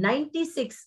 96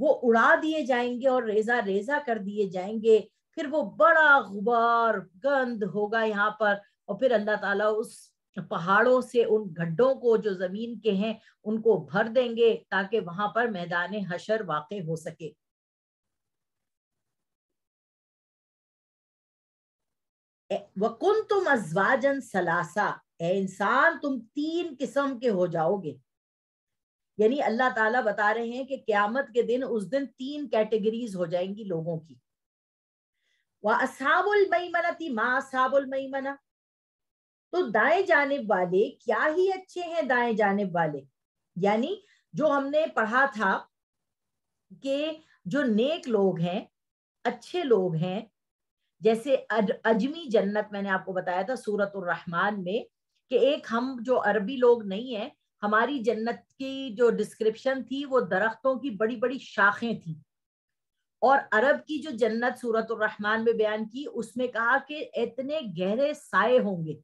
وہ اڑا دیے جائیں گے اور ریزہ ریزہ کر دیے جائیں گے. پھر وہ بڑا غبار گند ہوگا یہاں پر, اور پھر اللہ تعالیٰ اس پہاڑوں سے ان گڈھوں کو جو زمین کے ہیں ان کو بھر دیں گے تاکہ وہاں پر میدان حشر واقع ہو سکے. وَكُنْتُمْ أَزْوَاجًا ثَلَاثًا, اے انسان تم 3 قسم کے ہو جاؤ گے. یعنی اللہ تعالیٰ بتا رہے ہیں کہ قیامت کے دن اس دن 3 کیٹیگریز ہو جائیں گی لوگوں کی. وَأَصْحَابُ الْمَيْمَنَةِ مَا أَصْحَابُ الْمَيْمَنَةِ, تو دائیں جانب والے کیا ہی اچھے ہیں دائیں جانب والے. یعنی جو ہم نے پڑھا تھا کہ جو نیک لوگ ہیں, اچھے لوگ ہیں, جیسے اجمی جنت میں نے آپ کو بتایا تھا سورۃ الرحمن میں کہ ایک ہم جو عربی لوگ نہیں ہیں, ہماری جنت کی جو ڈسکرپشن تھی وہ درختوں کی بڑی بڑی شاخیں تھیں, اور عرب کی جو جنت سورۃ الرحمن میں بیان کی اس میں کہا کہ اتنے گہرے سائے ہوں گے,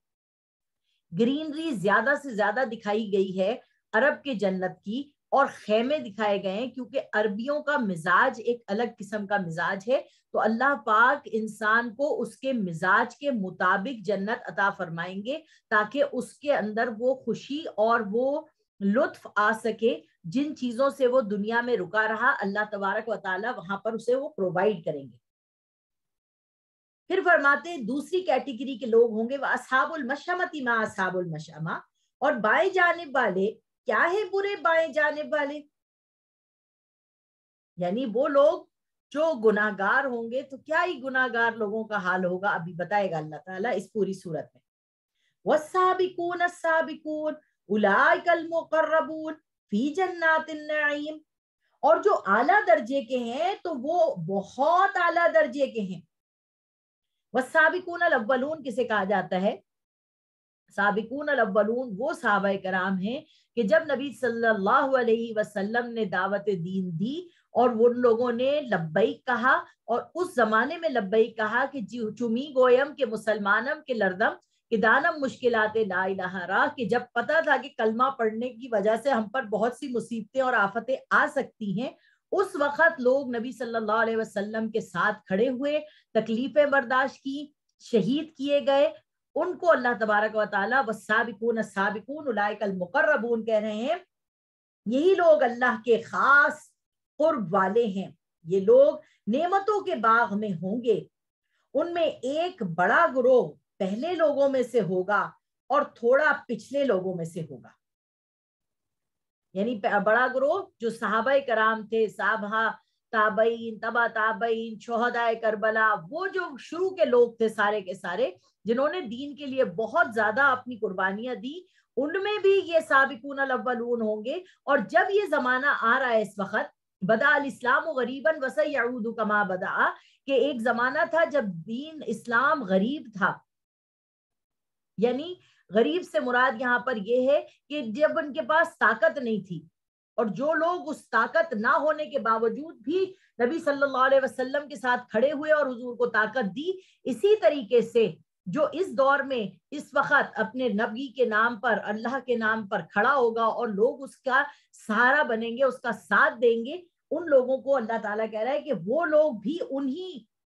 گرینری زیادہ سے زیادہ دکھائی گئی ہے عرب کے جنت کی, اور خیمے دکھائے گئے ہیں کیونکہ عربیوں کا مزاج ایک الگ قسم کا مزاج ہے. تو اللہ پاک انسان کو اس کے مزاج کے مطابق جنت عطا فرمائیں گے تاکہ اس کے اندر وہ خوشی اور وہ لطف آ سکے جن چیزوں سے وہ دنیا میں رکا رہا, اللہ تبارک و تعالی وہاں پر اسے وہ پرووائڈ کریں گے. پھر فرماتے دوسری کیٹیگری کے لوگ ہوں گے وہ اصحاب المشأمۃ ما اصحاب المشأمہ, اور بائیں جانب والے کیا ہے برے بائیں جانب والے. یعنی وہ لوگ جو گناہگار ہوں گے تو کیا ہی گناہگار لوگوں کا حال ہوگا, ابھی بتائے گا اللہ تعالیٰ اس پوری صورت میں. والسابقون السابقون اولئک المقربون فی جنات النعیم, اور جو اعلیٰ درجے کے ہیں تو وہ بہت اعلیٰ درجے کے ہیں. والسابقون الاولون کسے کہا جاتا ہے؟ سابقون الاولون وہ صحابہ کرام ہیں کہ جب نبی صلی اللہ علیہ وسلم نے دعوت دین دی اور وہ لوگوں نے لبیک کہا, اور اس زمانے میں لبیک کہا کہ چمی گویم کے مسلمانم کے لردم کہ دانم مشکلات لا الہ را, کہ جب پتا تھا کہ کلمہ پڑھنے کی وجہ سے ہم پر بہت سی مصیبتیں اور آفتیں آ سکتی ہیں, اس وقت لوگ نبی صلی اللہ علیہ وسلم کے ساتھ کھڑے ہوئے, تکلیفیں برداشت کی, شہید کیے گئے. ان کو اللہ تبارک و تعالیٰ والسابقون السابقون اولئک المقربون کہہ رہے ہیں, یہی لوگ اللہ کے خاص قرب والے ہیں. یہ لوگ نعمتوں کے باغ میں ہوں گے, ان میں ایک بڑا گروہ پہلے لوگوں میں سے ہوگا اور تھوڑا پچھلے لوگوں میں سے ہوگا. یعنی بڑا گروہ جو صحابہ کرام تھے, صحابہ تابعین, تبع تابعین, شہدائے کربلا, وہ جو شروع کے لوگ تھے سارے کے سارے جنہوں نے دین کے لیے بہت زیادہ اپنی قربانیاں دی, ان میں بھی یہ سابقون الاولون ہوں گے. اور جب یہ زمانہ آ رہا ہے اس وقت, بدا الاسلام غریبا وسیعود کما بدا, کہ ایک زمانہ تھا جب دین اسلام غریب تھا. یعنی غریب سے مراد یہاں پر یہ ہے کہ جب ان کے پاس طاقت نہیں تھی, اور جو لوگ اس طاقت نہ ہونے کے باوجود بھی نبی صلی اللہ علیہ وسلم کے ساتھ کھڑے ہوئے اور حضور کو طاقت دی, اسی طریقے سے جو اس دور میں اس وقت اپنے نبی کے نام پر, اللہ کے نام پر کھڑا ہوگا اور لوگ اس کا سہارا بنیں گے, اس کا ساتھ دیں گے, ان لوگوں کو اللہ تعالیٰ کہہ رہا ہے کہ وہ لوگ بھی انہی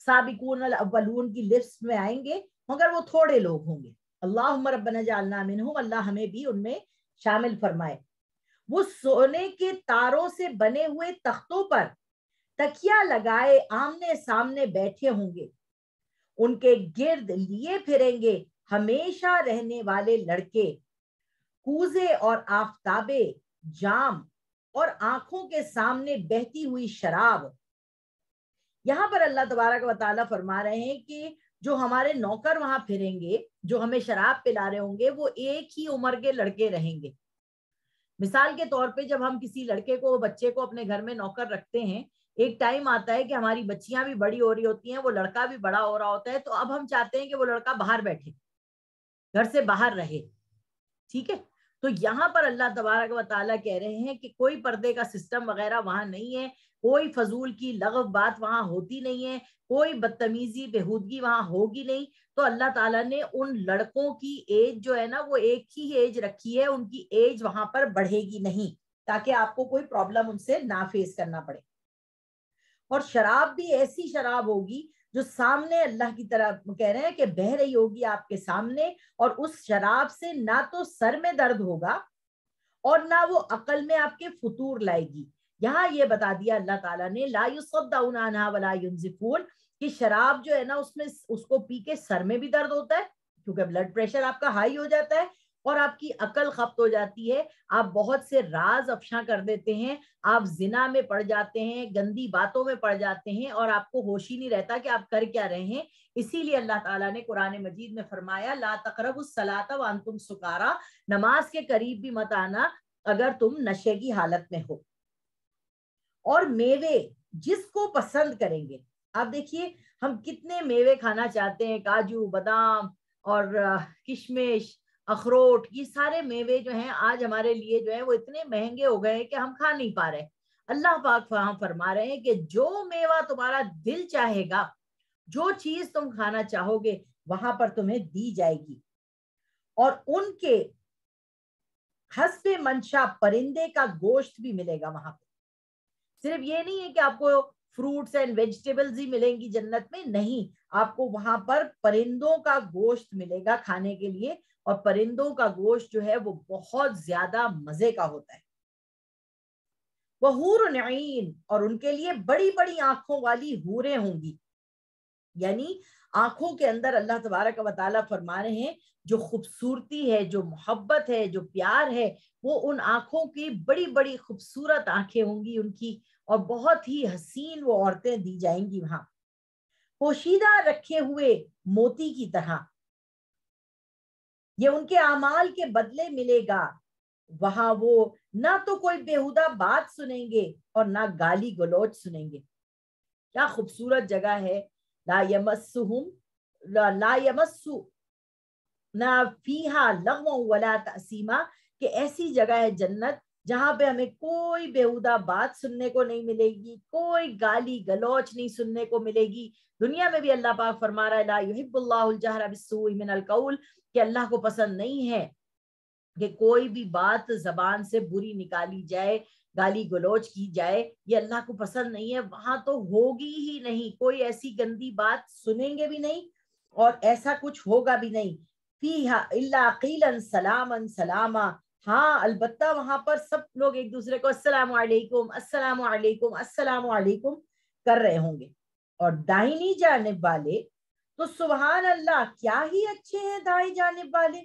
سابقون الاولون کی لسٹ میں آئیں گے, مگر وہ تھوڑے لوگ ہوں گے. اللہم ربنا جعلنا منہم, اللہ ہمیں بھی ان میں شامل فرمائے. وہ سونے کے تاروں سے بنے ہوئے تختوں پر تکیا لگائے آمنے سامنے بیٹھے ہوں گے, ان کے گرد لیے پھریں گے ہمیشہ رہنے والے لڑکے, کوزے اور آفتابے, جام اور آنکھوں کے سامنے بہتی ہوئی شراب. یہاں پر اللہ تبارک و تعالیٰ فرما رہے ہیں کہ جو ہمارے نوکر وہاں پھریں گے, جو ہمیں شراب پلا رہے ہوں گے, وہ ایک ہی عمر کے لڑکے رہیں گے. مثال کے طور پہ جب ہم کسی لڑکے کو, بچے کو اپنے گھر میں نوکر رکھتے ہیں, ایک ٹائم آتا ہے کہ ہماری بچیاں بھی بڑی ہو رہی ہوتی ہیں, وہ لڑکا بھی بڑا ہو رہا ہوتا ہے, تو اب ہم چاہتے ہیں کہ وہ لڑکا باہر بیٹھے, گھر سے باہر رہے. ٹھیک ہے, تو یہاں پر اللہ تبارک و تعالیٰ کہہ رہے ہیں کہ کوئی پردے کا سسٹم وغیرہ وہاں نہیں ہے, کوئی فضول کی لغو بات وہاں ہوتی نہیں ہے, کوئی بدتمیزی بےہودگی وہاں ہوگی نہیں. تو اللہ تعالیٰ نے ان لڑکوں کی ایج جو ہے نا وہ ایک ہی ایج رکھی ہے, ان کی ایج وہاں پر بڑھے گی نہیں, تاکہ آپ کو کوئی پرابلم ان سے نہ فیس کرنا پڑے. اور شراب بھی ایسی شراب ہوگی جو سامنے اللہ کی طرف کہہ رہے ہیں کہ بہہ رہی ہوگی آپ کے سامنے، اور اس شراب سے نہ تو سر میں درد ہوگا اور نہ وہ عقل میں آپ کے فطور لائے گی۔ یہاں یہ بتا دیا اللہ تعالیٰ نے لا یصدعون عنہا ولا ینزفون، کہ شراب جو ہے نا اس میں اس کو پی کے سر میں بھی درد ہوتا ہے کیونکہ بلڈ پریشر آپ کا ہائی ہو جاتا ہے، اور آپ کی عقل خبت ہو جاتی ہے، آپ بہت سے راز افشاں کر دیتے ہیں، آپ زنا میں پڑ جاتے ہیں، گندی باتوں میں پڑ جاتے ہیں، اور آپ کو ہوش ہی نہیں رہتا کہ آپ کر کیا رہے ہیں۔ اسی لیے اللہ تعالیٰ نے قرآن مجید میں فرمایا لا تقربوا الصلاۃ وانتم سکارا، نماز کے قریب بھی مت آنا اگر تم نشے کی حالت میں ہو۔ اور میوے جس کو پسند کریں گے، آپ دیکھیے ہم کتنے میوے کھانا چاہتے ہیں، کاجو، بادام اور کشمش، اخروٹ، یہ سارے میوے جو ہیں آج ہمارے لیے جو ہے وہ اتنے مہنگے ہو گئے ہیں کہ ہم کھا نہیں پا رہے۔ اللہ پاک فہم فرما رہے ہیں کہ جو میوہ تمہارا دل چاہے گا، جو چیز تم کھانا چاہو گے وہاں پر تمہیں دی جائے گی، اور ان کے حسب منشا پرندے کا گوشت بھی ملے گا وہاں پہ۔ صرف یہ نہیں ہے کہ آپ کو فروٹس اینڈ ویجیٹیبلز ہی ملیں گی جنت میں، نہیں، آپ کو وہاں پر پرندوں کا گوشت ملے گا کھانے کے لیے، اور پرندوں کا گوشت جو ہے وہ بہت زیادہ مزے کا ہوتا ہے۔ وحور عین، اور ان کے لیے بڑی بڑی آنکھوں والی حوریں ہوں گی، یعنی آنکھوں کے اندر اللہ تبارک و تعالیٰ فرما رہے ہیں جو خوبصورتی ہے، جو محبت ہے، جو پیار ہے، وہ ان آنکھوں کی بڑی بڑی خوبصورت آنکھیں ہوں گی ان کی، اور بہت ہی حسین وہ عورتیں دی جائیں گی وہاں، پوشیدہ رکھے ہوئے موتی کی طرح۔ یہ ان کے اعمال کے بدلے ملے گا، وہاں وہ نہ تو کوئی بےہودہ بات سنیں گے اور نہ گالی گلوچ سنیں گے۔ کیا خوبصورت جگہ ہے، لا یمسو نہ فیہا لغو ولا تأثیما، کہ ایسی جگہ ہے جنت جہاں پہ ہمیں کوئی بےہودہ بات سننے کو نہیں ملے گی، کوئی گالی گلوچ نہیں سننے کو ملے گی۔ دنیا میں بھی اللہ پاک فرما رہا ہے لا یحب اللہ الجہر بالسوء من القول، کہ اللہ کو پسند نہیں ہے کہ کوئی بھی بات زبان سے بری نکالی جائے، گالی گلوچ کی جائے، یہ اللہ کو پسند نہیں ہے۔ وہاں تو ہوگی ہی نہیں، کوئی ایسی گندی بات سنیں گے بھی نہیں اور ایسا کچھ ہوگا بھی نہیں۔ فیہا الا قیلا سلاما سلاما، ہاں البتہ وہاں پر سب لوگ ایک دوسرے کو السلام علیکم السلام علیکم السلام علیکم کر رہے ہوں گے۔ اور دائنی جانب والے تو سبحان اللہ کیا ہی اچھے ہیں، دائیں جانب والے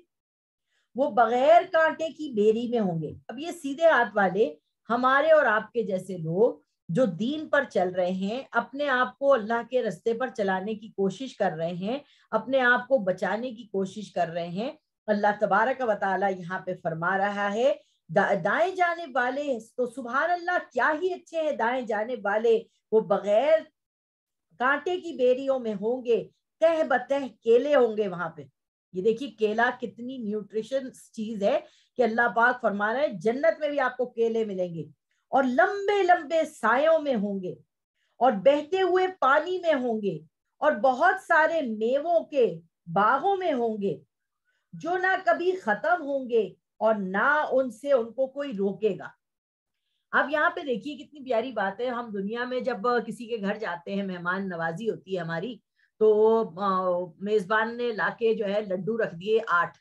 وہ بغیر کانٹے کی بیری میں ہوں گے۔ اب یہ سیدھے ہاتھ والے ہمارے اور آپ کے جیسے لوگ جو دین پر چل رہے ہیں، اپنے آپ کو اللہ کے رستے پر چلانے کی کوشش کر رہے ہیں، اپنے آپ کو بچانے کی کوشش کر رہے ہیں، اللہ تبارک و تعالی یہاں پہ فرما رہا ہے دائیں جانب والے تو سبحان اللہ کیا ہی اچھے ہیں، دائیں جانب والے وہ بغیر کانٹے کی بیریوں میں ہوں گے، تہ بتہ کیلے ہوں گے وہاں پہ۔ یہ دیکھیے کیلا کتنی نیوٹریشن چیز ہے کہ اللہ پاک فرما رہے ہیں جنت میں بھی آپ کو کیلے ملیں گے، اور لمبے لمبے سایوں میں ہوں گے، اور بہتے ہوئے پانی میں ہوں گے، اور بہت سارے میووں کے باغوں میں ہوں گے جو نہ کبھی ختم ہوں گے اور نہ ان سے ان کو کوئی روکے گا۔ اب یہاں پہ دیکھیے کتنی پیاری بات ہے، ہم دنیا میں جب کسی کے گھر جاتے ہیں، مہمان نوازی ہوتی ہے ہماری، تو میزبان نے لا کے جو ہے لڈو رکھ دیے 8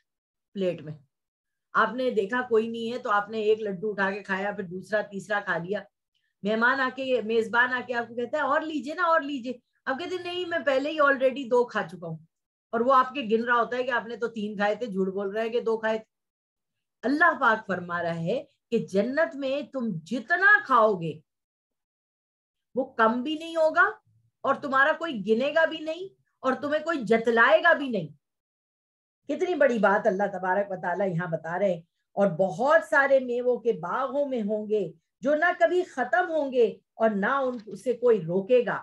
پلیٹ میں، آپ نے دیکھا کوئی نہیں ہے تو آپ نے ایک لڈو اٹھا کے کھایا، پھر دوسرا تیسرا کھا لیا، میزبان آ کے آپ کو کہتا ہے اور لیجیے نا اور لیجیے، آپ کہتے ہیں نہیں میں پہلے ہی آلریڈی 2 کھا چکا ہوں، اور وہ آپ کے گن رہا ہوتا ہے کہ آپ نے تو 3 کھائے تھے، جھوٹ بول رہے ہیں کہ 2 کھائے تھے۔ اللہ پاک فرما رہا ہے کہ جنت میں تم جتنا کھاؤ گے وہ کم بھی نہیں ہوگا، اور تمہارا کوئی گنے گا بھی نہیں، اور تمہیں کوئی جتلائے گا بھی نہیں۔ کتنی بڑی بات اللہ تبارک و تعالی یہاں بتا رہے ہیں۔ اور بہت سارے میووں کے باغوں میں ہوں گے جو نہ کبھی ختم ہوں گے اور نہ ان سے کوئی روکے گا،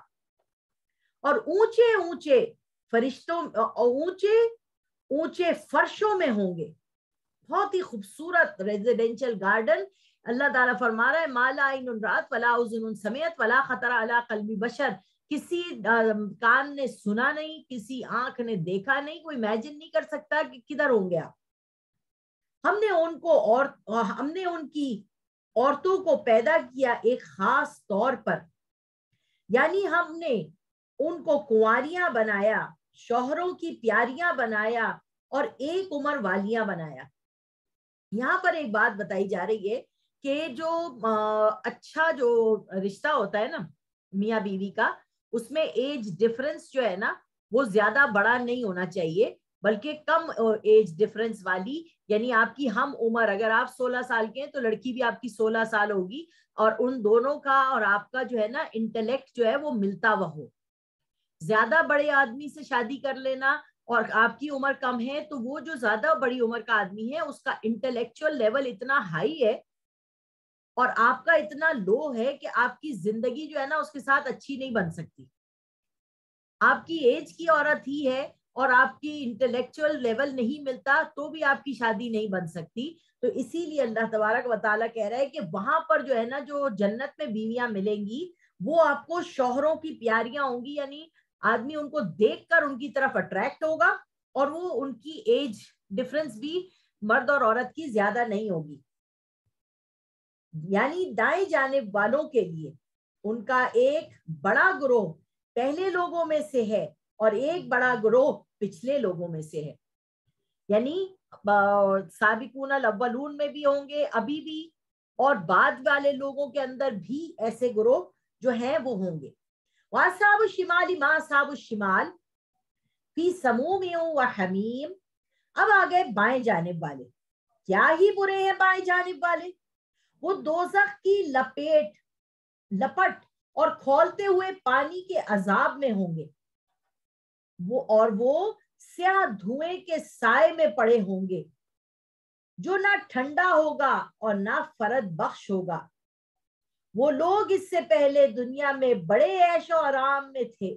اور اونچے اونچے فرشتوں اونچے اونچے فرشوں میں ہوں گے، بہت ہی خوبصورت ریزیڈینشل گارڈن۔ اللہ تعالیٰ فرما رہا ہے ما لا عین رأت ولا اذن سمعت ولا خطر علی قلب بشر، کسی کان نے سنا نہیں، کسی آنکھ نے دیکھا نہیں، کوئی امیجن نہیں کر سکتا کہ کدھر ہوں گے آپ۔ ہم نے ان کی عورتوں کو پیدا کیا ایک خاص طور پر، یعنی ہم نے ان کو کنواریاں بنایا، شوہروں کی پیاریاں بنایا اور ایک عمر والیاں بنایا۔ یہاں پر ایک بات بتائی جا رہی ہے کہ جو اچھا جو رشتہ ہوتا ہے نا میاں بیوی کا، اس میں ایج ڈفرنس جو ہے نا وہ زیادہ بڑا نہیں ہونا چاہیے، بلکہ کم ایج ڈفرنس والی، یعنی آپ کی ہم عمر، اگر آپ 16 سال کے ہیں تو لڑکی بھی آپ کی 16 سال ہوگی، اور ان دونوں کا اور آپ کا جو ہے نا انٹلیکٹ جو ہے وہ ملتا ہوا ہو۔ زیادہ بڑے آدمی سے شادی کر لینا اور آپ کی عمر کم ہے تو وہ جو زیادہ بڑی عمر کا آدمی ہے اس کا انٹلیکچوئل لیول اتنا ہائی ہے اور آپ کا اتنا لو ہے کہ آپ کی زندگی جو ہے نا اس کے ساتھ اچھی نہیں بن سکتی۔ آپ کی ایج کی عورت ہی ہے اور آپ کی انٹلیکچوئل لیول نہیں ملتا تو بھی آپ کی شادی نہیں بن سکتی۔ تو اسی لیے اللہ تبارک و تعالیٰ کہہ رہا ہے کہ وہاں پر جو ہے نا جو جنت میں بیویاں ملیں گی وہ آپ کو شوہروں کی پیاریاں ہوں گی، یعنی آدمی ان کو دیکھ کر ان کی طرف اٹریکٹ ہوگا، اور وہ ان کی ایج ڈفرنس بھی مرد اور عورت کی زیادہ نہیں ہوگی۔ یعنی دائیں جانب والوں کے لیے ان کا ایک بڑا گروہ پہلے لوگوں میں سے ہے اور ایک بڑا گروہ پچھلے لوگوں میں سے ہے، یعنی سابقون الاولون میں بھی ہوں گے ابھی بھی، اور بعد والے لوگوں کے اندر بھی ایسے گروہ جو ہیں وہ ہوں گے۔ وَأَصْحَابُ الشِّمَالِ مَا أَصْحَابُ الشِّمَالِ فِي سَمُومٍ وَحَمِيمٍ۔ اب آ گئے بائیں جانب والے، کیا ہی برے ہیں بائیں جانب والے، وہ دوزخ کی لپٹ اور کھولتے ہوئے پانی کے عذاب میں ہوں گے، وہ سیاہ دھوئیں کے سائے میں پڑے ہوں گے جو نہ ٹھنڈا ہوگا اور نہ فرد بخش ہوگا۔ وہ لوگ اس سے پہلے دنیا میں بڑے عیش و آرام میں تھے،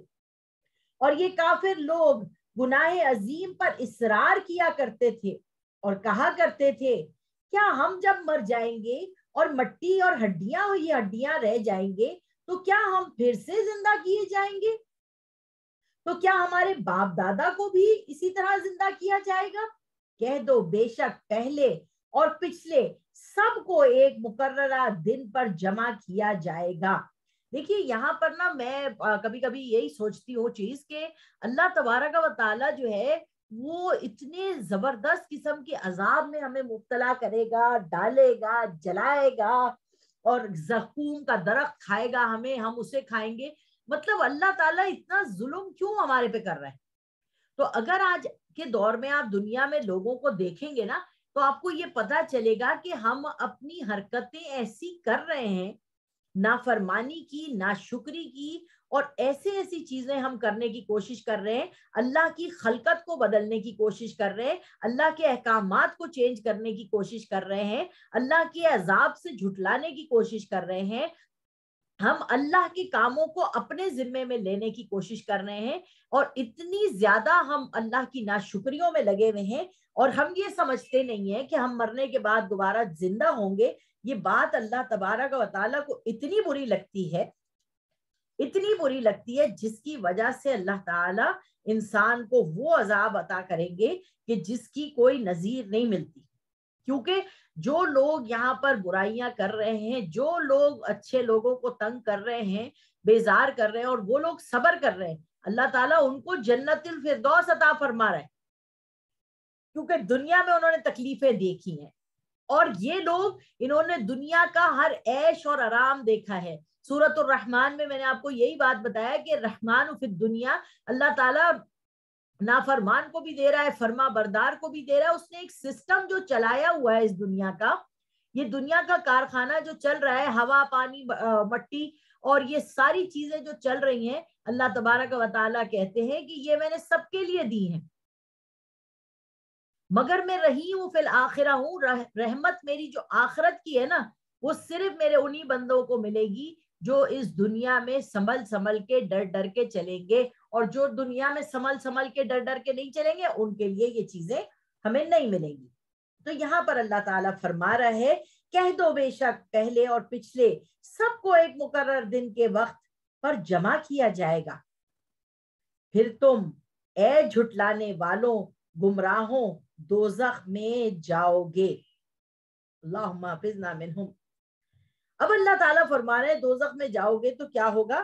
اور یہ کافر لوگ گناہ عظیم پر اصرار کیا کرتے تھے اور کہا کرتے تھے کیا ہم جب مر جائیں گے اور مٹی اور ہڈیاں رہ جائیں گے تو کیا ہم پھر سے زندہ کیے جائیں گے؟ تو کیا ہمارے باپ دادا کو بھی اسی طرح زندہ کیا جائے گا؟ کہہ دو بے شک پہلے اور پچھلے سب کو ایک مقررہ دن پر جمع کیا جائے گا۔ دیکھیے یہاں پر نا میں کبھی کبھی یہی سوچتی ہوں چیز کہ اللہ تبارک و تعالیٰ جو ہے وہ اتنے زبردست قسم کے عذاب میں ہمیں مبتلا کرے گا، ڈالے گا، جلائے گا، اور زقوم کا درخت کھائے گا ہمیں، ہم اسے کھائیں گے۔ مطلب اللہ تعالیٰ اتنا ظلم کیوں ہمارے پہ کر رہا ہے؟ تو اگر آج کے دور میں آپ دنیا میں لوگوں کو دیکھیں گے نا تو آپ کو یہ پتا چلے گا کہ ہم اپنی حرکتیں ایسی کر رہے ہیں، نافرمانی کی، ناشکری کی، اور ایسی چیزیں ہم کرنے کی کوشش کر رہے ہیں، اللہ کی خلقت کو بدلنے کی کوشش کر رہے ہیں، اللہ کے احکامات کو چینج کرنے کی کوشش کر رہے ہیں، اللہ کے عذاب سے جھٹلانے کی کوشش کر رہے ہیں، ہم اللہ کے کاموں کو اپنے ذمے میں لینے کی کوشش کر رہے ہیں، اور اتنی زیادہ ہم اللہ کی ناشکریوں میں لگے ہوئے ہیں، اور ہم یہ سمجھتے نہیں ہیں کہ ہم مرنے کے بعد دوبارہ زندہ ہوں گے۔ یہ بات اللہ تبارک و تعالیٰ کو اتنی بری لگتی ہے، جس کی وجہ سے اللہ تعالیٰ انسان کو وہ عذاب عطا کریں گے کہ جس کی کوئی نظیر نہیں ملتی۔ کیونکہ جو لوگ یہاں پر برائیاں کر رہے ہیں، جو لوگ اچھے لوگوں کو تنگ کر رہے ہیں، بیزار کر رہے ہیں، اور وہ لوگ صبر کر رہے ہیں، اللہ تعالیٰ ان کو جنت الفردوس عطا فرما رہا ہے، کیونکہ دنیا میں انہوں نے تکلیفیں دیکھی ہیں، اور یہ لوگ انہوں نے دنیا کا ہر عیش اور آرام دیکھا ہے۔ سورۃ الرحمن میں نے آپ کو یہی بات بتایا کہ رحمان فی الدنیا، اللہ تعالیٰ نافرمان کو بھی دے رہا ہے، فرما بردار کو بھی دے رہا ہے۔ اس نے ایک سسٹم جو چلایا ہوا ہے اس دنیا کا، یہ دنیا کا کارخانہ جو چل رہا ہے، ہوا، پانی، مٹی، اور یہ ساری چیزیں جو چل رہی ہیں، اللہ تبارک و تعالیٰ کہتے ہیں کہ یہ میں نے سب کے لیے دی ہیں، مگر میں رحیم فی الآخرہ ہوں، رحمت میری جو آخرت کی ہے نا وہ صرف میرے انہی بندوں کو ملے گی جو اس دنیا میں سنبھل کے ڈر کے چلیں گے، اور جو دنیا میں سنبھل کے ڈر کے نہیں چلیں گے ان کے لیے یہ چیزیں ہمیں نہیں ملیں گی۔ تو یہاں پر اللہ تعالیٰ فرما رہا ہے کہہ دو بے شک پہلے اور پچھلے سب کو ایک مقرر دن کے وقت پر جمع کیا جائے گا، پھر تم اے جھٹلانے والوں گمراہوں دوزخ میں جاؤ گے۔ اللہم حافظنا منہم۔ اب اللہ تعالیٰ فرما رہے ہیں دوزخ میں جاؤ گے تو کیا ہوگا؟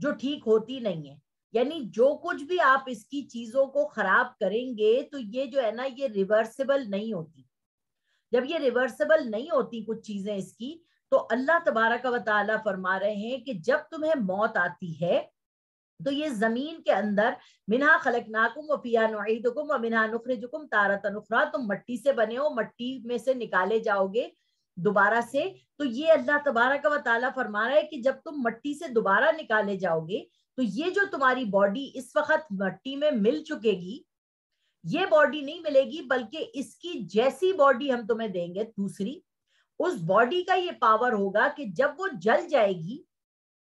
جو ٹھیک ہوتی نہیں ہے. یعنی جو کچھ بھی آپ اس کی چیزوں کو خراب کریں گے تو یہ جو ہے نا یہ ریورسیبل نہیں ہوتی. جب یہ ریورسیبل نہیں ہوتی کچھ چیزیں اس کی, تو اللہ تبارک و تعالیٰ فرما رہے ہیں کہ جب تمہیں موت آتی ہے تو یہ زمین کے اندر منہا خلقناکم وفیہا نعیدکم ومنہا نخرجکم تارۃ اخری, تم مٹی سے بنے ہو, مٹی میں سے نکالے جاؤ گے دوبارہ سے. تو یہ اللہ تبارک و تعالیٰ فرما رہا ہے کہ جب تم مٹی سے دوبارہ نکالے جاؤ گے تو یہ جو تمہاری باڈی اس وقت مٹی میں مل چکے گی, یہ باڈی نہیں ملے گی بلکہ اس کی جیسی باڈی ہم تمہیں دیں گے دوسری. اس باڈی کا یہ پاور ہوگا کہ جب وہ جل جائے گی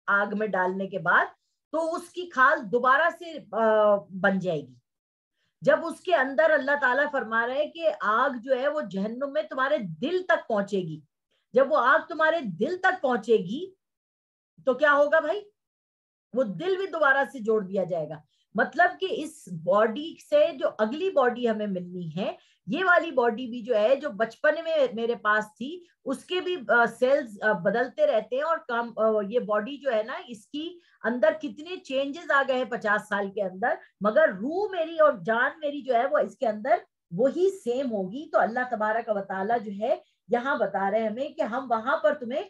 آگ میں ڈالنے کے بعد تو اس کی کھال دوبارہ سے بن جائے گی. جب اس کے اندر اللہ تعالیٰ فرما رہے ہیں کہ آگ جو ہے وہ جہنم میں تمہارے دل تک پہنچے گی, جب وہ آگ تمہارے دل تک پہنچے گی تو کیا ہوگا بھائی, وہ دل بھی دوبارہ سے جوڑ دیا جائے گا. مطلب کہ اس باڈی سے جو اگلی باڈی ہمیں ملنی ہے, یہ والی باڈی بھی جو ہے جو بچپن میں میرے پاس تھی اس کے بھی سیلز بدلتے رہتے ہیں, اور کام یہ باڈی جو ہے نا اس کی اندر کتنے چینجز آ گئے ہیں 50 سال کے اندر, مگر روح میری اور جان میری جو ہے وہ اس کے اندر وہی سیم ہوگی. تو اللہ تبارک و تعالیٰ جو ہے یہاں بتا رہے ہیں ہمیں کہ ہم وہاں پر تمہیں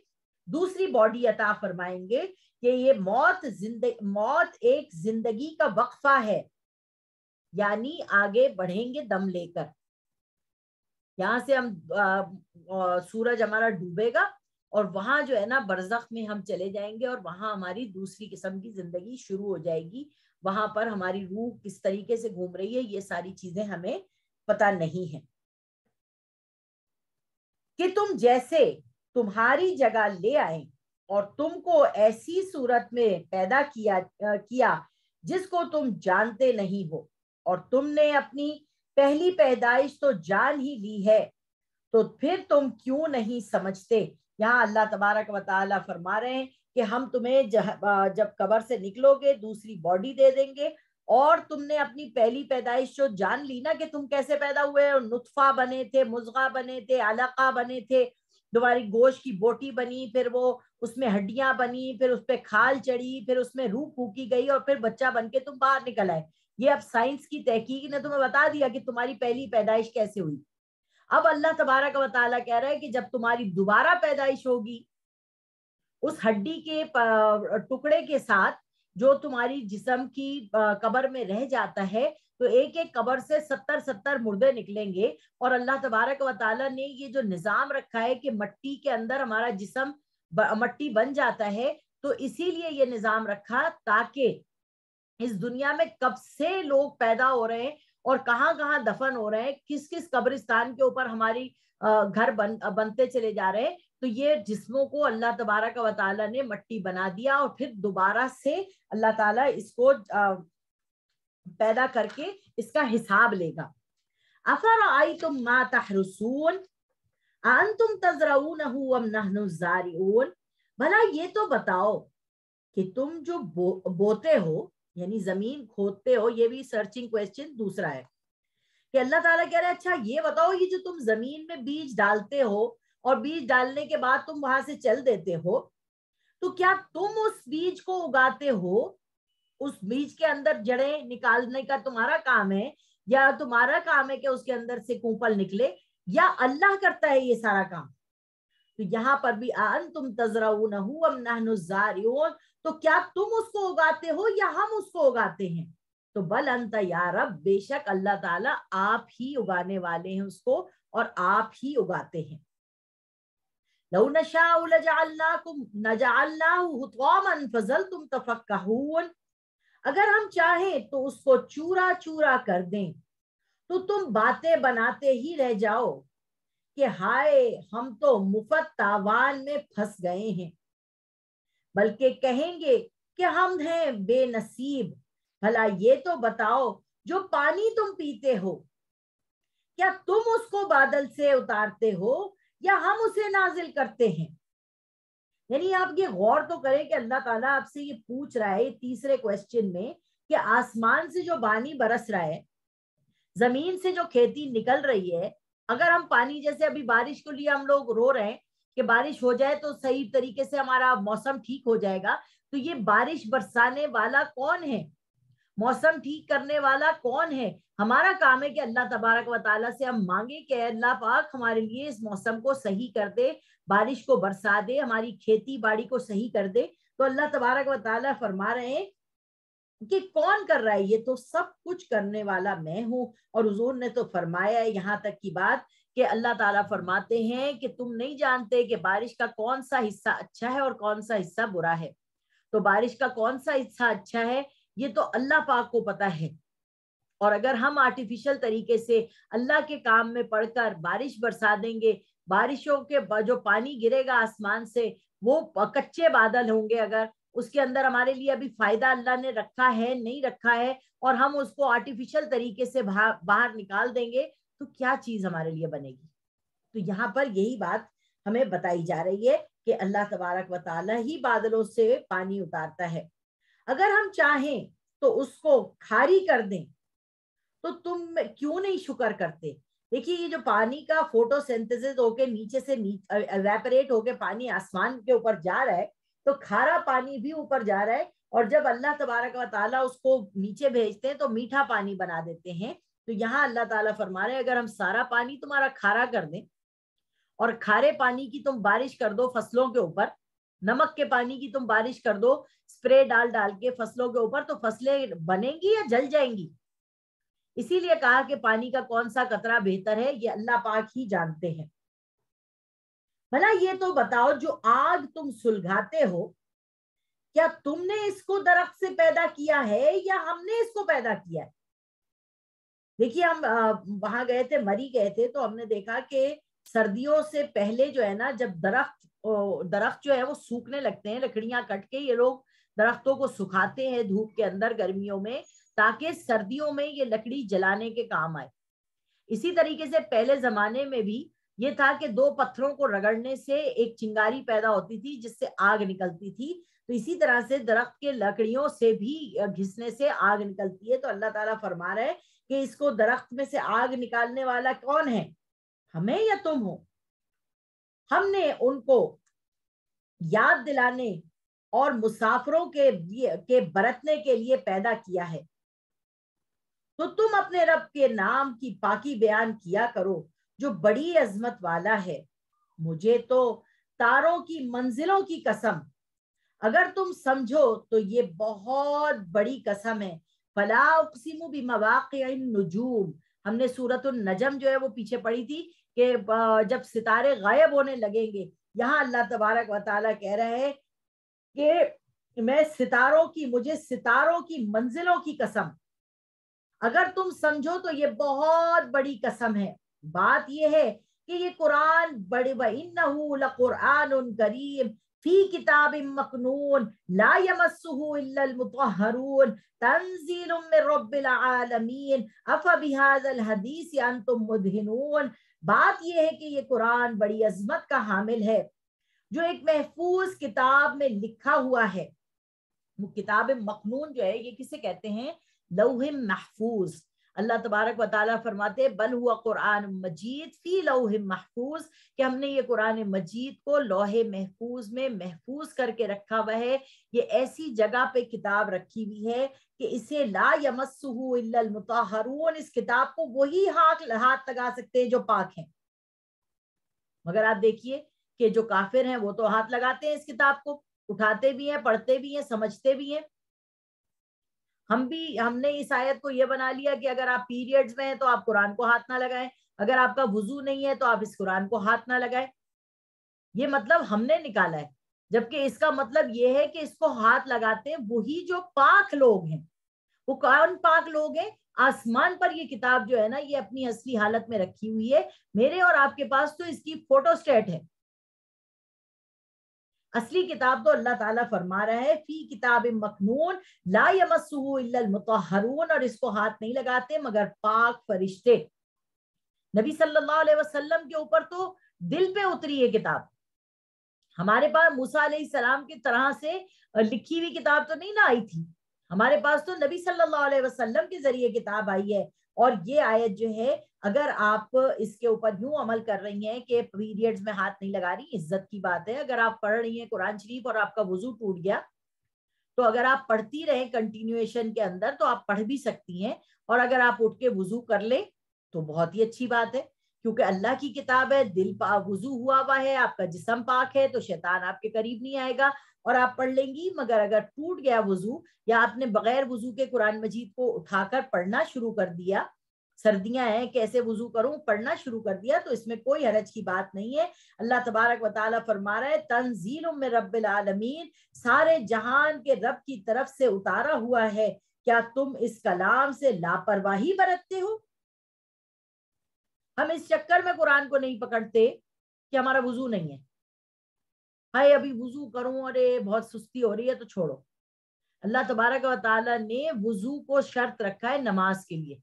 دوسری باڈی عطا فرمائیں گے کہ یہ موت ایک زندگی کا وقفہ ہے, یعنی آگے بڑھیں گے دم لے کر. یہاں سے ہم سورج ہمارا ڈوبے گا اور وہاں جو ہے نا برزخ میں ہم چلے جائیں گے, اور وہاں ہماری دوسری قسم کی زندگی شروع ہو جائے گی. وہاں پر ہماری روح کس طریقے سے گھوم رہی ہے یہ ساری چیزیں ہمیں پتہ نہیں ہے. کہ تم جیسے تمہاری جگہ لے آئیں اور تم کو ایسی صورت میں پیدا کیا جس کو تم جانتے نہیں ہو, اور تم نے اپنی پہلی پیدائش تو جان ہی لی ہے, تو پھر تم کیوں نہیں سمجھتے. یہاں اللہ تبارک و تعالیٰ فرما رہے ہیں کہ ہم تمہیں جب قبر سے نکلو گے دوسری باڈی دے دیں گے, اور تم نے اپنی پہلی پیدائش جو جان لی نا کہ تم کیسے پیدا ہوئے, نطفہ بنے تھے, مضغہ بنے تھے, علقہ بنے تھے, تمہاری گوشت کی بوٹی بنی, پھر وہ اس میں ہڈیاں بنی, پھر اس پہ کھال چڑھی, پھر اس میں روح پھونکی گئی, اور پھر بچہ بن کے تم باہر نکل آئے. یہ اب سائنس کی تحقیق نے تمہیں بتا دیا کہ تمہاری پہلی پیدائش کیسے ہوئی. اب اللہ تبارک و تعالیٰ کہہ رہا ہے کہ جب تمہاری دوبارہ پیدائش ہوگی اس ہڈی کے ٹکڑے کے ساتھ جو تمہاری جسم کی قبر میں رہ جاتا ہے, تو ایک ایک قبر سے 70 مردے نکلیں گے. اور اللہ تبارک و تعالیٰ نے یہ جو نظام رکھا ہے کہ مٹی کے اندر ہمارا جسم مٹی بن جاتا ہے, تو اسی لیے یہ نظام رکھا تاکہ اس دنیا میں کب سے لوگ پیدا ہو رہے ہیں اور کہاں کہاں دفن ہو رہے ہیں, کس کس قبرستان کے اوپر ہماری گھر بنتے چلے جا رہے ہیں, تو یہ جسموں کو اللہ تبارک و تعالیٰ نے مٹی بنا دیا, اور پھر دوبارہ سے اللہ تعالیٰ اس کو پیدا کر کے اس کا حساب لے گا. افرأیتم ما تحرثون انتم تزرعونہ ام نحن الزارعون, بھلا یہ تو بتاؤ کہ تم جو بوتے ہو یعنی زمین کھودتے ہو, یہ بھی سرچنگ کویسچن دوسرا ہے کہ اللہ تعالیٰ کہہ رہے ہیں اچھا یہ بتاؤ یہ جو تم زمین میں بیج ڈالتے ہو اور بیج ڈالنے کے بعد تم وہاں سے چل دیتے ہو, تو کیا تم اس بیج کو اگاتے ہو, اس بیج کے اندر جڑیں نکالنے کا تمہارا کام ہے, یا تمہارا کام ہے کہ اس کے اندر سے کونپل نکلے, یا اللہ کرتا ہے یہ سارا کام. تو یہاں پر بھی انتم تزرعونہ ام نحن الزارعون, تو کیا تم اس کو اگاتے ہو یا ہم اس کو اگاتے ہیں. تو بل انت یا رب, بے شک اللہ تعالیٰ آپ ہی اگانے والے ہیں اس کو, اور آپ ہی اگاتے ہیں. لو نشاء لجعلناه حطاما فظلتم تفکہون, اگر ہم چاہیں تو اس کو چورا چورا کر دیں تو تم باتیں بناتے ہی رہ جاؤ کہ ہائے ہم تو مفت تاوان میں پھنس گئے ہیں, بلکہ کہیں گے کہ ہم ہیں بے نصیب. بھلا یہ تو بتاؤ جو پانی تم پیتے ہو کیا تم اس کو بادل سے اتارتے ہو یا ہم اسے نازل کرتے ہیں. یعنی آپ یہ غور تو کریں کہ اللہ تعالیٰ آپ سے یہ پوچھ رہا ہے تیسرے کویسچن میں کہ آسمان سے جو پانی برس رہا ہے, زمین سے جو کھیتی نکل رہی ہے, اگر ہم پانی جیسے ابھی بارش کے لیے ہم لوگ رو رہے ہیں کہ بارش ہو جائے تو صحیح طریقے سے ہمارا موسم ٹھیک ہو جائے گا, تو یہ بارش برسانے والا کون ہے؟ موسم ٹھیک کرنے والا کون ہے؟ ہمارا کام ہے کہ اللہ تبارک و تعالیٰ سے ہم مانگیں کہ اللہ پاک ہمارے لیے اس موسم کو صحیح کر دے، بارش کو برسا دے، ہماری کھیتی باڑی کو صحیح کر دے۔ تو اللہ تبارک و تعالیٰ فرما رہے ہیں کہ کون کر رہا ہے؟ یہ تو سب کچھ کرنے والا میں ہوں۔ اور حضور نے تو فرمایا ہے یہاں تک کی بات کہ اللہ تعالیٰ فرماتے ہیں کہ تم نہیں جانتے کہ بارش کا کون سا حصہ اچھا ہے اور کون سا حصہ برا ہے۔ تو بارش کا کون سا حصہ اچھا ہے یہ تو اللہ پاک کو پتا ہے۔ اور اگر ہم آرٹیفیشل طریقے سے اللہ کے کام میں پڑھ کر بارش برسا دیں گے، بارشوں کے جو پانی گرے گا آسمان سے وہ کچے بادل ہوں گے، اگر اس کے اندر ہمارے لیے ابھی فائدہ اللہ نے رکھا ہے نہیں رکھا ہے، اور ہم اس کو آرٹیفیشل طریقے سے باہر نکال دیں گے، تو کیا چیز ہمارے لیے بنے گی؟ تو یہاں پر یہی بات ہمیں بتائی جا رہی ہے کہ اللہ تبارک و تعالیٰ ہی بادلوں سے پانی اتارتا ہے۔ اگر ہم چاہیں تو اس کو کھاری کر دیں تو تم کیوں نہیں شکر کرتے؟ دیکھیے یہ جو پانی کا فوٹو سینتھسس ہو کے نیچے سے ایویپریٹ ہو کے پانی آسمان کے اوپر جا رہا ہے، تو کھارا پانی بھی اوپر جا رہا ہے، اور جب اللہ تبارک و تعالیٰ اس کو نیچے بھیجتے ہیں تو میٹھا پانی بنا دیتے ہیں۔ تو یہاں اللہ تعالیٰ فرما رہے ہیں اگر ہم سارا پانی تمہارا کھارا کر دیں اور کھارے پانی کی تم بارش کر دو فصلوں کے اوپر، نمک کے پانی کی تم بارش کر دو اسپرے ڈال ڈال کے فصلوں کے اوپر، تو فصلیں بنیں گی یا جل جائیں گی؟ اسی لیے کہا کہ پانی کا کون سا قطرہ بہتر ہے یہ اللہ پاک ہی جانتے ہیں۔ بھلا یہ تو بتاؤ جو آگ تم سلگاتے ہو، کیا تم نے اس کو درخت سے پیدا کیا ہے یا ہم نے اس کو پیدا کیا ہے؟ دیکھیے ہم وہاں گئے تھے، مری گئے تھے، تو ہم نے دیکھا کہ سردیوں سے پہلے جو ہے نا، جب درخت جو ہے وہ سوکھنے لگتے ہیں، لکڑیاں کٹ کے یہ لوگ درختوں کو سکھاتے ہیں دھوپ کے اندر گرمیوں میں، تاکہ سردیوں میں یہ لکڑی جلانے کے کام آئے۔ اسی طریقے سے پہلے زمانے میں بھی یہ تھا کہ دو پتھروں کو رگڑنے سے ایک چنگاری پیدا ہوتی تھی جس سے آگ نکلتی تھی، تو اسی طرح سے درخت کے لکڑیوں سے بھی گھسنے سے آگ نکلتی ہے۔ تو اللہ تعالیٰ فرما رہے ہیں کہ اس کو درخت میں سے آگ نکالنے والا کون ہے؟ ہمیں یا تم ہو؟ ہم نے ان کو یاد دلانے اور مسافروں کے برتنے کے لیے پیدا کیا ہے۔ تو تم اپنے رب کے نام کی پاکی بیان کیا کرو جو بڑی عظمت والا ہے۔ مجھے تو تاروں کی منزلوں کی قسم، اگر تم سمجھو تو یہ بہت بڑی قسم ہے۔ فلا اقسم بمواقع النجوم، ہم نے سورۃ النجم جو ہے وہ پیچھے پڑھی تھی کہ جب ستارے غائب ہونے لگیں گے، یہاں اللہ تبارک و تعالیٰ کہہ رہے ہیں کہ مجھے ستاروں کی منزلوں کی قسم، اگر تم سمجھو تو یہ بہت بڑی قسم ہے۔ بات یہ ہے کہ یہ قرآن بڑے وَإِنَّهُ لَقُرْآنٌ كَرِيمٌ فِي كِتَابٍ مَّكْنُونٍ لَا يَمَسُّهُ إِلَّا الْمُطَهَّرُونَ تَنزِيلٌ مِّن رَّبِّ الْعَالَمِينَ أَفَبِهَذَا الْحَدِيثِ أَنتُم مُّدْهِنُونَ۔ بات یہ ہے کہ یہ قرآن بڑی عظمت کا حامل ہے جو ایک محفوظ کتاب میں لکھا ہوا ہے۔ وہ کتاب مکنون جو ہے یہ کسے کہتے ہیں؟ لوح محفوظ۔ اللہ تبارک و تعالیٰ فرماتے بل ہوا قرآن مجید فی لوح محفوظ، کہ ہم نے یہ قرآن مجید کو لوح محفوظ میں محفوظ کر کے رکھا ہوا ہے۔ یہ ایسی جگہ پہ کتاب رکھی ہوئی ہے کہ اسے لا یمسہ الا المطہرون، اس کتاب کو وہی ہاتھ لگا سکتے ہیں جو پاک ہیں۔ مگر آپ دیکھیے کہ جو کافر ہیں وہ تو ہاتھ لگاتے ہیں اس کتاب کو، اٹھاتے بھی ہیں، پڑھتے بھی ہیں، سمجھتے بھی ہیں۔ ہم نے اس آیت کو یہ بنا لیا کہ اگر آپ پیریڈز میں ہیں تو آپ قرآن کو ہاتھ نہ لگائیں، اگر آپ کا وضو نہیں ہے تو آپ اس قرآن کو ہاتھ نہ لگائیں۔ یہ مطلب ہم نے نکالا ہے، جبکہ اس کا مطلب یہ ہے کہ اس کو ہاتھ لگاتے ہیں وہی جو پاک لوگ ہیں۔ وہ کون پاک لوگ ہیں؟ آسمان پر یہ کتاب جو ہے نا یہ اپنی اصلی حالت میں رکھی ہوئی ہے، میرے اور آپ کے پاس تو اس کی فوٹو سٹیٹ ہے۔ اصلی کتاب تو اللہ تعالیٰ فرما رہا ہے فی کتاب مکنون لا یمسہ الا المطہرون، اور اس کو ہاتھ نہیں لگاتے مگر پاک فرشتے۔ نبی صلی اللہ علیہ وسلم کے اوپر تو دل پہ اتری یہ کتاب، ہمارے پاس موسیٰ علیہ السلام کی طرح سے لکھی ہوئی کتاب تو نہیں نہ آئی تھی، ہمارے پاس تو نبی صلی اللہ علیہ وسلم کے ذریعے کتاب آئی ہے۔ اور یہ آیت جو ہے اگر آپ اس کے اوپر یوں عمل کر رہی ہیں کہ پیریڈز میں ہاتھ نہیں لگا رہی، عزت کی بات ہے، اگر آپ پڑھ رہی ہیں قرآن شریف اور آپ کا وضو ٹوٹ گیا تو اگر آپ پڑھتی رہیں کنٹینیویشن کے اندر تو آپ پڑھ بھی سکتی ہیں، اور اگر آپ اٹھ کے وضو کر لیں تو بہت ہی اچھی بات ہے، کیونکہ اللہ کی کتاب ہے، دل وضو ہوا ہوا ہے، آپ کا جسم پاک ہے، تو شیطان آپ کے قریب نہیں آئے گا اور آپ پڑھ لیں گی۔ مگر اگر ٹوٹ گیا وضو یا آپ نے بغیر وضو کے قرآن مجید کو اٹھا کر پڑھنا شروع کر دیا، سردیاں ہیں کیسے وضو کروں، پڑھنا شروع کر دیا، تو اس میں کوئی حرج کی بات نہیں ہے۔ اللہ تبارک و تعالیٰ فرما رہا ہے تنزیل من رب العالمین، سارے جہان کے رب کی طرف سے اتارا ہوا ہے، کیا تم اس کلام سے لاپرواہی برتتے ہو؟ ہم اس چکر میں قرآن کو نہیں پکڑتے کہ ہمارا وضو نہیں ہے، ہائے ابھی وضو کروں، ارے بہت سستی ہو رہی ہے تو چھوڑو۔ اللہ تبارک و تعالیٰ نے وضو کو شرط رکھا ہے نماز کے لیے،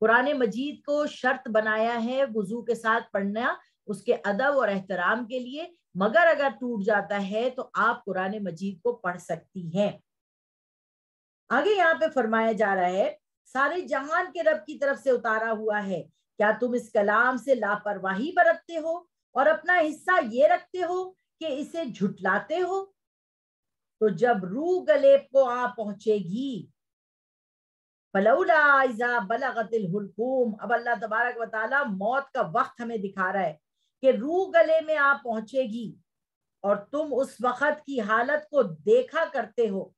قرآن مجید کو شرط بنایا ہے وضو کے ساتھ پڑھنا اس کے ادب اور احترام کے لیے، مگر اگر ٹوٹ جاتا ہے تو آپ قرآن مجید کو پڑھ سکتی ہیں۔ آگے یہاں پہ فرمایا جا رہا ہے سارے جہان کے رب کی طرف سے اتارا ہوا ہے، کیا تم اس کلام سے لاپرواہی برتتے ہو اور اپنا حصہ یہ رکھتے ہو کہ اسے جھٹلاتے ہو؟ تو جب روح گلے کو آ پہنچے گی، فلولا اذا بلغت الحلقوم، اب اللہ تبارک و تعالیٰ موت کا وقت ہمیں دکھا رہا ہے کہ روح گلے میں آ پہنچے گی اور تم اس وقت کی حالت کو دیکھا کرتے ہو۔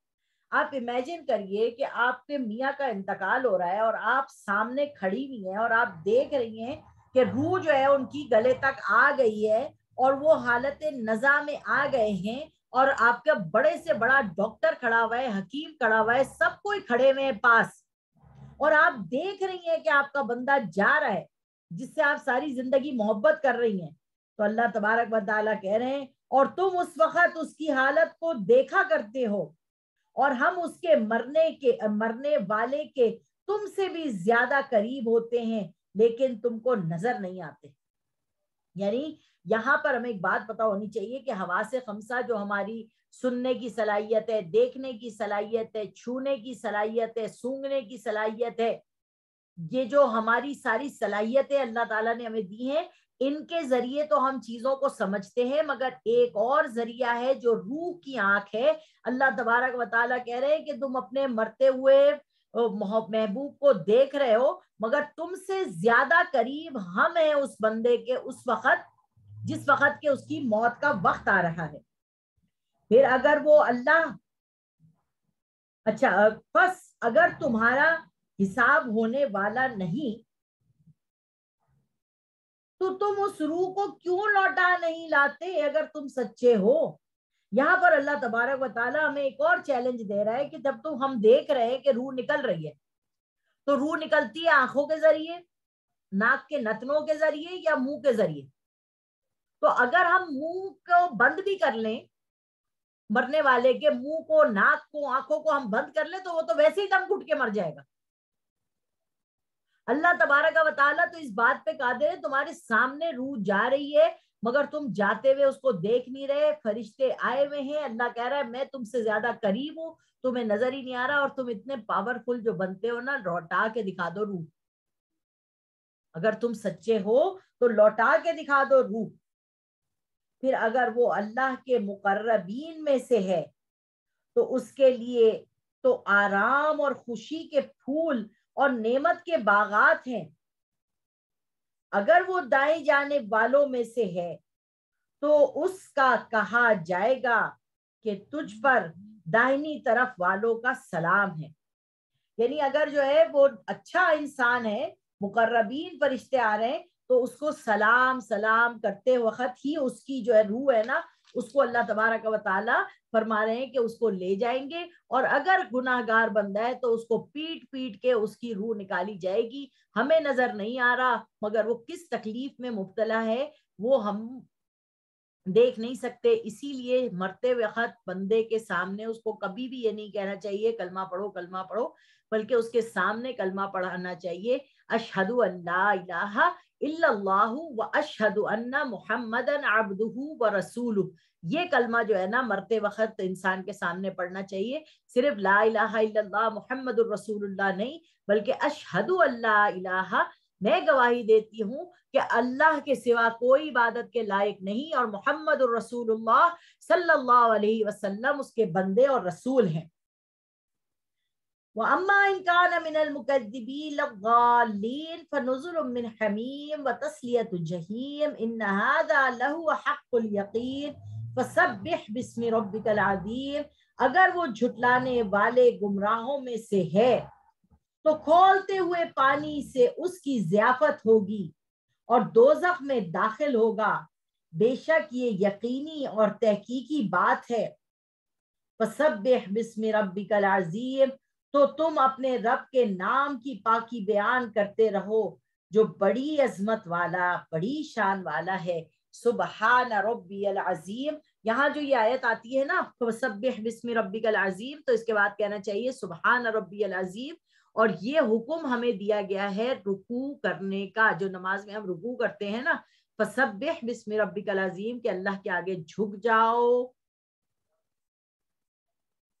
آپ امیجن کریے کہ آپ کے میاں کا انتقال ہو رہا ہے اور آپ سامنے کھڑی ہوئی ہیں اور آپ دیکھ رہی ہیں کہ روح جو ہے ان کی گلے تک آ گئی ہے اور وہ حالت نزا میں آ گئے ہیں، اور آپ کا بڑے سے بڑا ڈاکٹر کھڑا ہوا ہے، حکیم کھڑا ہوا ہے، سب کوئی کھڑے ہوئے ہیں پاس، اور آپ دیکھ رہی ہیں کہ آپ کا بندہ جا رہا ہے جس سے آپ ساری زندگی محبت کر رہی ہیں، تو اللہ تبارک و تعالیٰ کہہ رہے ہیں اور تم اس وقت اس کی حالت کو دیکھا کرتے ہو، اور ہم اس کے مرنے والے کے تم سے بھی زیادہ قریب ہوتے ہیں لیکن تم کو نظر نہیں آتے۔ یعنی یہاں پر ہمیں ایک بات پتہ ہونی چاہیے کہ حواس خمسہ جو ہماری سننے کی صلاحیت ہے، دیکھنے کی صلاحیت ہے، چھونے کی صلاحیت ہے، سونگنے کی صلاحیت ہے، یہ جو ہماری ساری صلاحیتیں اللہ تعالیٰ نے ہمیں دی ہیں، ان کے ذریعے تو ہم چیزوں کو سمجھتے ہیں، مگر ایک اور ذریعہ ہے جو روح کی آنکھ ہے۔ اللہ تبارک و تعالیٰ کہہ رہے ہیں کہ تم اپنے مرتے ہوئے محبوب کو دیکھ رہے ہو، مگر تم سے زیادہ قریب ہم ہیں اس بندے کے اس وقت جس وقت کے اس کی موت کا وقت آ رہا ہے۔ پھر اگر وہ اللہ اچھا بس اگر تمہارا حساب ہونے والا نہیں تو تم اس روح کو کیوں لوٹا نہیں لاتے اگر تم سچے ہو؟ یہاں پر اللہ تبارک و تعالیٰ ہمیں ایک اور چیلنج دے رہا ہے کہ جب تم ہم دیکھ رہے ہیں کہ روح نکل رہی ہے، تو روح نکلتی ہے آنکھوں کے ذریعے، ناک کے نتنوں کے ذریعے یا منہ کے ذریعے؟ تو اگر ہم منہ کو بند بھی کر لیں، مرنے والے کے منہ کو، ناک کو، آنکھوں کو ہم بند کر لیں تو وہ تو ویسے ہی دم گھٹ کے مر جائے گا۔ اللہ تبارک و تعالیٰ تو اس بات پہ قادر ہے، تمہارے سامنے روح جا رہی ہے مگر تم جاتے ہوئے اس کو دیکھ نہیں رہے، فرشتے آئے ہوئے ہیں، اللہ کہہ رہا ہے میں تم سے زیادہ قریب ہوں، تمہیں نظر ہی نہیں آ رہا، اور تم اتنے پاورفل جو بنتے ہو نا، لوٹا کے دکھا دو روح، اگر تم سچے ہو تو لوٹا کے دکھا دو روح۔ پھر اگر وہ اللہ کے مقربین میں سے ہے تو اس کے لیے تو آرام اور خوشی کے پھول اور نعمت کے باغات ہیں، اگر وہ دائیں جانب والوں میں سے ہے تو اس کا کہا جائے گا کہ تجھ پر دائنی طرف والوں کا سلام ہے۔ یعنی اگر جو ہے وہ اچھا انسان ہے، مقربین فرشتے آ رہے ہیں تو اس کو سلام سلام کرتے وقت ہی اس کی جو ہے روح ہے نا، اس کو اللہ تبارک و تعالیٰ فرما رہے ہیں کہ اس کو لے جائیں گے، اور اگر گناہ گار بندہ ہے تو اس کو پیٹ پیٹ کے اس کی روح نکالی جائے گی۔ ہمیں نظر نہیں آ رہا مگر وہ کس تکلیف میں مبتلا ہے وہ ہم دیکھ نہیں سکتے، اسی لیے مرتے وقت بندے کے سامنے اس کو کبھی بھی یہ نہیں کہنا چاہیے کلمہ پڑھو کلمہ پڑھو، بلکہ اس کے سامنے کلمہ پڑھانا چاہیے، اشہد ان لا الہ الا اللہ و اشہد ان محمدن عبدہ و رسولہ، یہ کلمہ جو ہے نا مرتے وقت انسان کے سامنے پڑھنا چاہیے، صرف لا الہ الا اللہ محمد الرسول اللہ نہیں، بلکہ اشہد ان لا الہ، میں گواہی دیتی ہوں کہ اللہ کے سوا کوئی عبادت کے لائق نہیں اور محمد الرسول اللہ صلی اللہ علیہ وسلم اس کے بندے اور رسول ہیں۔ وَأَمَّا إِن كَانَ مِنَ الْمُكَذِّبِينَ الضَّالِّينَ فَنُزُلٌ مِّنْ حَمِيمٍ وَتَصْلِيَةُ جَحِيمٍ إِنَّ هَذَا لَهُوَ حَقُّ الْيَقِينِ فَسَبِّحْ بِاسْمِ رَبِّكَ الْعَظِيمِ۔ اگر وہ جھٹلانے والے گمراہوں میں سے ہے تو کھولتے ہوئے پانی سے اس کی ضیافت ہوگی اور دوزخ میں داخل ہوگا، بے شک یہ یقینی اور تحقیقی بات ہے۔ فَسَبِّحْ بِاسْمِ رَبِّكَ الْعَظِيمِ، تو تم اپنے رب کے نام کی پاکی بیان کرتے رہو جو بڑی عظمت والا، بڑی شان والا ہے۔ سبحان ربی العظیم، یہاں جو یہ آیت آتی ہے نا فَسَبِّحْ بِاسْمِ رَبِّكَ الْعَظِيمِ، تو اس کے بعد کہنا چاہیے سبحان ربی العظیم۔ اور یہ حکم ہمیں دیا گیا ہے رکوع کرنے کا، جو نماز میں ہم رکوع کرتے ہیں نا، فَسَبِّحْ بِاسْمِ رَبِّكَ العظیم، کہ اللہ کے آگے جھک جاؤ،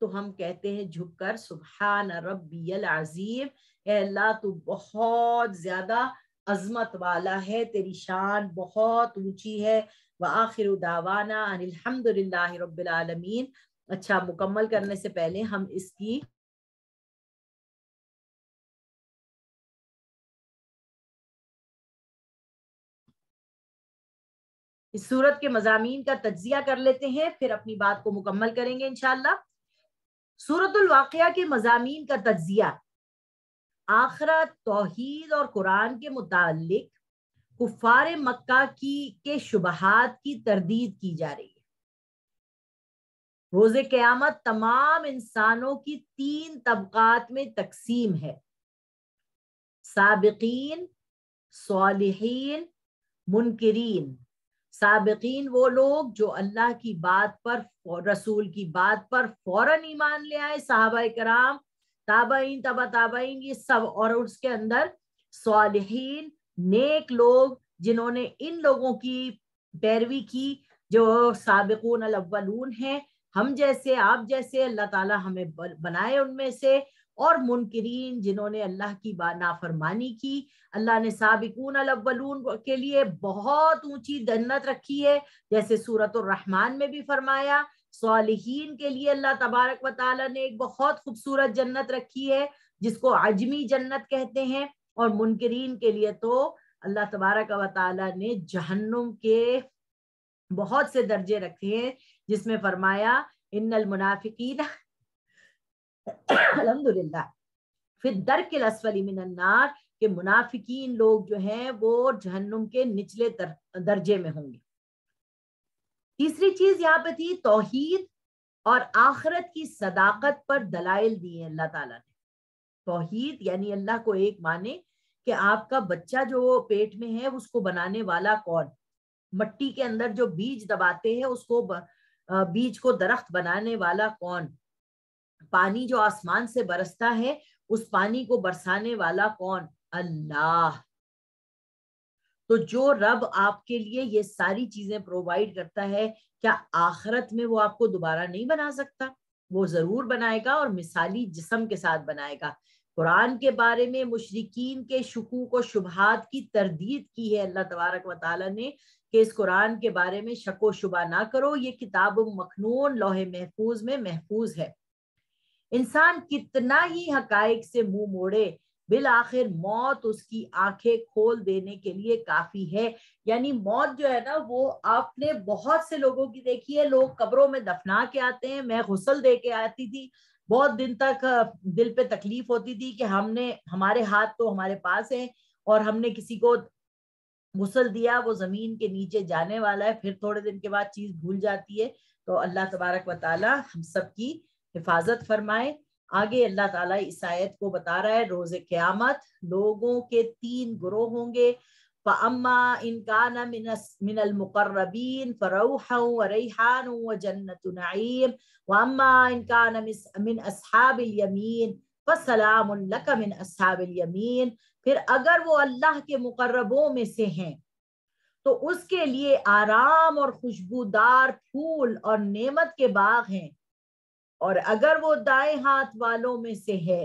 تو ہم کہتے ہیں جھک کر سبحان ربی العظیم، اے اللہ تو بہت زیادہ عظمت والا ہے، تیری شان بہت اونچی ہے۔ وآخر دعوانا ان الحمد للہ رب العالمین۔ اچھا، مکمل کرنے سے پہلے ہم اس کی اس سورت کے مضامین کا تجزیہ کر لیتے ہیں، پھر اپنی بات کو مکمل کریں گے انشاءاللہ۔ سورۃ الواقعہ کے مضامین کا تجزیہ: آخرت، توحید اور قرآن کے متعلق کفار مکہ کے شبہات کی تردید کی جا رہی ہے۔ روز قیامت تمام انسانوں کی 3 طبقات میں تقسیم ہے: سابقین، صالحین، منکرین۔ سابقین وہ لوگ جو اللہ کی بات پر، رسول کی بات پر فوراً ایمان لے آئے، صحابہ کرام، تابعین، تبع تابعین، یہ سب، اور اس کے اندر صالحین، نیک لوگ جنہوں نے ان لوگوں کی پیروی کی جو سابقون الاولون ہیں، ہم جیسے، آپ جیسے، اللہ تعالی ہمیں بنائے ان میں سے۔ اور منکرین جنہوں نے اللہ کی نافرمانی کی۔ اللہ نے سابقون الاولون کے لیے بہت اونچی جنت رکھی ہے، جیسے سورۃ الرحمن میں بھی فرمایا۔ صالحین کے لیے اللہ تبارک و تعالیٰ نے ایک بہت خوبصورت جنت رکھی ہے جس کو عجمی جنت کہتے ہیں، اور منکرین کے لیے تو اللہ تبارک و تعالیٰ نے جہنم کے بہت سے درجے رکھے ہیں، جس میں فرمایا ان المنافقین الحمدللہ فی الدرک الاسفل من النار، کہ منافقین لوگ جو ہیں وہ جہنم کے نچلے درجے میں ہوں گے۔ تیسری چیز یہاں پہ تھی توحید اور آخرت کی صداقت پر دلائل دیے اللہ تعالیٰ نے۔ توحید یعنی اللہ کو ایک مانے کہ آپ کا بچہ جو پیٹ میں ہے اس کو بنانے والا کون، مٹی کے اندر جو بیج دباتے ہیں اس کو بیج کو درخت بنانے والا کون، پانی جو آسمان سے برستا ہے اس پانی کو برسانے والا کون، اللہ۔ تو جو رب آپ کے لیے یہ ساری چیزیں پرووائڈ کرتا ہے، کیا آخرت میں وہ آپ کو دوبارہ نہیں بنا سکتا؟ وہ ضرور بنائے گا، اور مثالی جسم کے ساتھ بنائے گا۔ قرآن کے بارے میں مشرکین کے شکوک و شبہات کی تردید کی ہے اللہ تبارک و تعالیٰ نے، کہ اس قرآن کے بارے میں شک و شبہ نہ کرو، یہ کتاب مکنون لوح محفوظ میں محفوظ ہے۔ انسان کتنا ہی حقائق سے منہ موڑے، بالآخر موت اس کی آنکھیں کھول دینے کے لیے کافی ہے۔ یعنی موت جو ہے نا، وہ آپ نے بہت سے لوگوں کی دیکھی ہے، لوگ قبروں میں دفنا کے آتے ہیں۔ میں غسل دے کے آتی تھی، بہت دن تک دل پہ تکلیف ہوتی تھی کہ ہمارے ہاتھ تو ہمارے پاس ہیں اور ہم نے کسی کو غسل دیا، وہ زمین کے نیچے جانے والا ہے، پھر تھوڑے دن کے بعد چیز بھول جاتی ہے۔ تو اللہ تبارک و تعالی ہم سب کی حفاظت فرمائے۔ آگے اللہ تعالیٰ اس آیت کو بتا رہا ہے، روز قیامت لوگوں کے 3 گروہ ہوں گے۔ فَأَمَّا إِن كَانَ مِنَ الْمُقَرَّبِينَ فَرَوْحٌ وَرَيْحَانٌ وَجَنَّةُ نَعِيمٍ وَأَمَّا إِن كَانَ مِنْ أَصْحَابِ الْيَمِينِ فَسَلَامٌ لَكَ مِنْ أَصْحَابِ الْيَمِينِ۔ پھر اگر وہ اللہ کے مقربوں میں سے ہیں تو اس کے لیے آرام اور خوشبودار پھول اور نعمت کے باغ ہیں، اور اگر وہ دائیں ہاتھ والوں میں سے ہے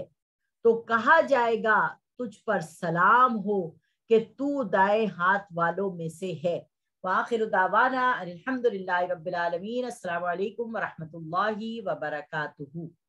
تو کہا جائے گا تجھ پر سلام ہو، کہ تو دائیں ہاتھ والوں میں سے ہے۔ وآخر دعوانا الحمدللہ رب العالمین۔ السلام علیکم ورحمۃ اللہ وبرکاتہ۔